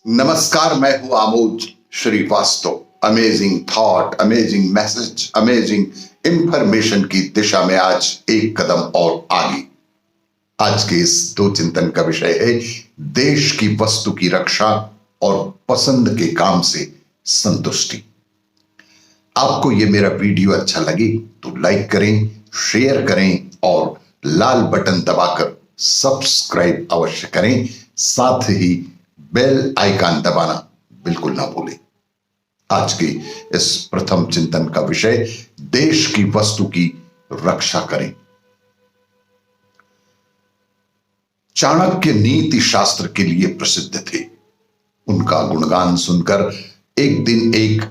नमस्कार, मैं हूं Amod Srivastava. Amazing thought, amazing message, amazing information की दिशा में आज एक कदम और आगे। आज के इस दो चिंतन का विषय है देश की वस्तु की रक्षा और पसंद के काम से संतुष्टि। आपको यह मेरा वीडियो अच्छा लगे तो लाइक करें, शेयर करें और लाल बटन दबाकर सब्सक्राइब अवश्य करें। साथ ही बेल आइकन दबाना बिल्कुल ना भूलें। आज के इस प्रथम चिंतन का विषय देश की वस्तु की रक्षा करें। चाणक्य नीति शास्त्र के लिए प्रसिद्ध थे। उनका गुणगान सुनकर एक दिन एक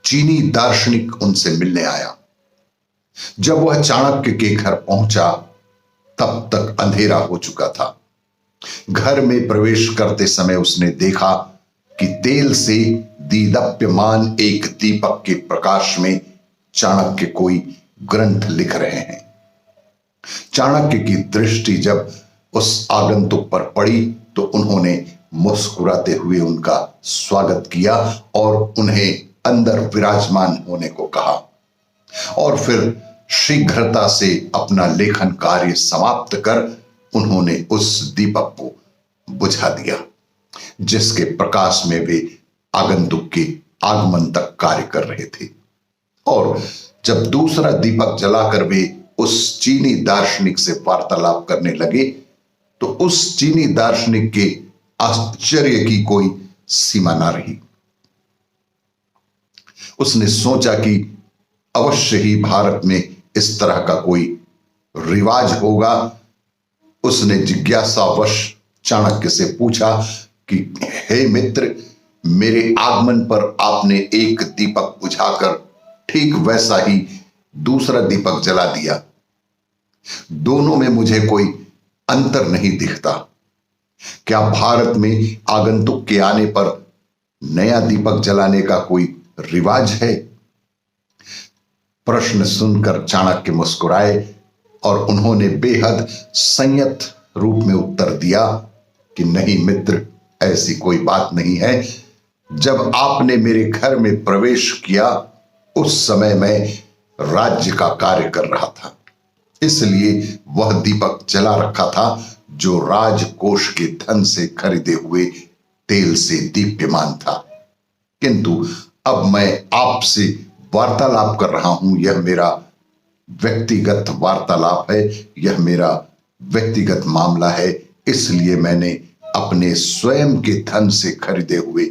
चीनी दार्शनिक उनसे मिलने आया। जब वह चाणक्य के घर पहुंचा तब तक अंधेरा हो चुका था। घर में प्रवेश करते समय उसने देखा कि तेल से दीदप्यमान एक दीपक के प्रकाश में चाणक्य कोई ग्रंथ लिख रहे हैं। चाणक्य की दृष्टि जब उस आगंतुक पर पड़ी तो उन्होंने मुस्कुराते हुए उनका स्वागत किया और उन्हें अंदर विराजमान होने को कहा और फिर शीघ्रता से अपना लेखन कार्य समाप्त कर उन्होंने उस दीपक को बुझा दिया जिसके प्रकाश में वे आगंतुक के आगमन तक कार्य कर रहे थे। और जब दूसरा दीपक जलाकर वे उस चीनी दार्शनिक से वार्तालाप करने लगे तो उस चीनी दार्शनिक के आश्चर्य की कोई सीमा ना रही। उसने सोचा कि अवश्य ही भारत में इस तरह का कोई रिवाज होगा। उसने जिज्ञासावश चाणक्य से पूछा कि हे मित्र, मेरे आगमन पर आपने एक दीपक बुझाकर ठीक वैसा ही दूसरा दीपक जला दिया। दोनों में मुझे कोई अंतर नहीं दिखता। क्या भारत में आगंतुक के आने पर नया दीपक जलाने का कोई रिवाज है? प्रश्न सुनकर चाणक्य मुस्कुराए और उन्होंने बेहद संयत रूप में उत्तर दिया कि नहीं मित्र, ऐसी कोई बात नहीं है। जब आपने मेरे घर में प्रवेश किया उस समय मैं राज्य का कार्य कर रहा था, इसलिए वह दीपक जला रखा था जो राजकोष के धन से खरीदे हुए तेल से दीप्यमान था। किंतु अब मैं आपसे वार्तालाप कर रहा हूं। यह मेरा व्यक्तिगत वार्तालाप है, यह मेरा व्यक्तिगत मामला है, इसलिए मैंने अपने स्वयं के धन से खरीदे हुए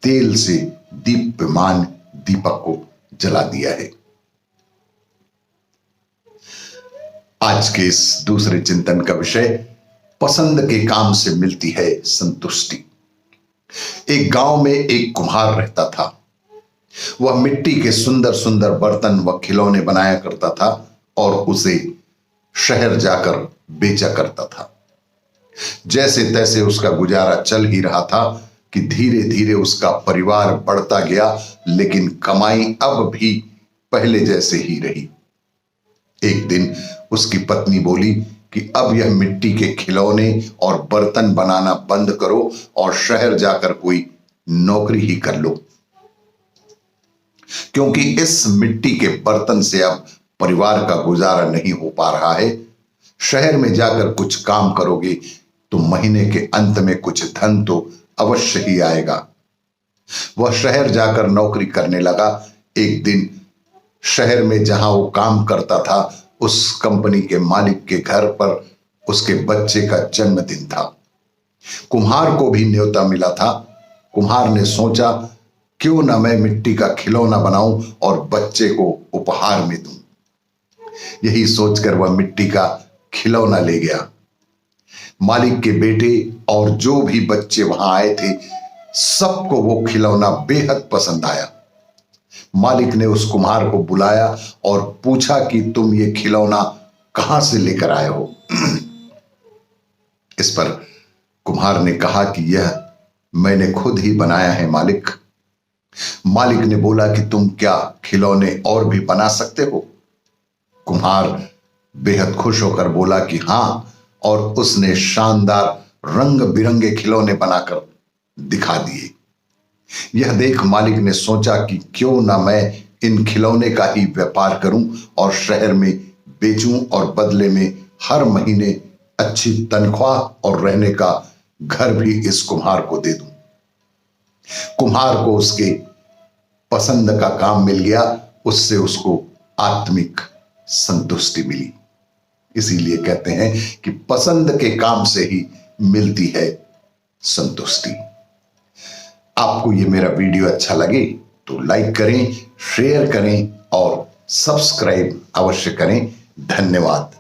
तेल से दीप्यमान दीपक को जला दिया है। आज के इस दूसरे चिंतन का विषय पसंद के काम से मिलती है संतुष्टि। एक गांव में एक कुम्हार रहता था। वह मिट्टी के सुंदर सुंदर बर्तन व खिलौने बनाया करता था और उसे शहर जाकर बेचा करता था। जैसे तैसे उसका गुजारा चल ही रहा था कि धीरे धीरे उसका परिवार बढ़ता गया, लेकिन कमाई अब भी पहले जैसे ही रही। एक दिन उसकी पत्नी बोली कि अब यह मिट्टी के खिलौने और बर्तन बनाना बंद करो और शहर जाकर कोई नौकरी ही कर लो, क्योंकि इस मिट्टी के बर्तन से अब परिवार का गुजारा नहीं हो पा रहा है। शहर में जाकर कुछ काम करोगे तो महीने के अंत में कुछ धन तो अवश्य ही आएगा। वह शहर जाकर नौकरी करने लगा। एक दिन शहर में जहां वो काम करता था उस कंपनी के मालिक के घर पर उसके बच्चे का जन्मदिन था। कुम्हार को भी न्योता मिला था। कुम्हार ने सोचा क्यों ना मैं मिट्टी का खिलौना बनाऊं और बच्चे को उपहार में दूं। यही सोचकर वह मिट्टी का खिलौना ले गया। मालिक के बेटे और जो भी बच्चे वहां आए थे सबको वो खिलौना बेहद पसंद आया। मालिक ने उस कुम्हार को बुलाया और पूछा कि तुम ये खिलौना कहां से लेकर आए हो? इस पर कुम्हार ने कहा कि यह मैंने खुद ही बनाया है मालिक। मालिक ने बोला कि तुम क्या खिलौने और भी बना सकते हो? कुम्हार बेहद खुश होकर बोला कि हां, और उसने शानदार रंग बिरंगे खिलौने बनाकर दिखा दिए। यह देख मालिक ने सोचा कि क्यों ना मैं इन खिलौने का ही व्यापार करूं और शहर में बेचूं और बदले में हर महीने अच्छी तनख्वाह और रहने का घर भी इस कुम्हार को दे दूं। कुम्हार को उसके पसंद का काम मिल गया, उससे उसको आत्मिक संतुष्टि मिली। इसीलिए कहते हैं कि पसंद के काम से ही मिलती है संतुष्टि। आपको ये मेरा वीडियो अच्छा लगे तो लाइक करें, शेयर करें और सब्सक्राइब अवश्य करें। धन्यवाद।